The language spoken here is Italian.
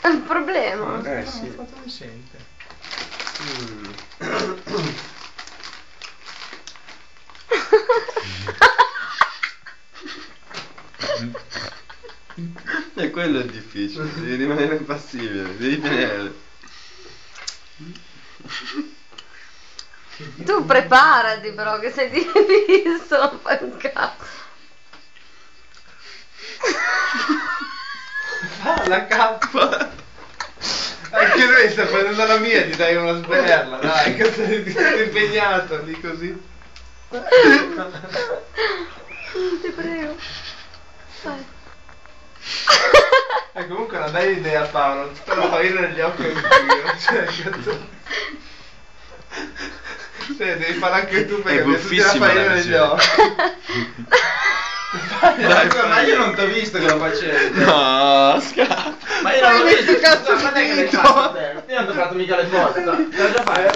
È un problema. Sì. Quanto mi sente? E quello è difficile, devi rimanere impassibile, devi tenere. Tu preparati però che sei visto, non fai un cazzo. Ah, la cappa! Anche lui sta prendendo la mia, ti dai una sberla, dai, che sei impegnato lì così. Ti prego. Vai. Comunque non dai l'idea a Paolo, tutta la farina negli occhi è un giro, cioè cazzo. Cioè, devi fare anche tu perché hai tutti la farina negli occhi. Ma io non ti ho visto che lo facevi. No, scappa. Ma io non l'ho visto, cazzo ma non è che l'hai fatto te. Io non ti ho fatto mica le foto. Te l'ho già fatto.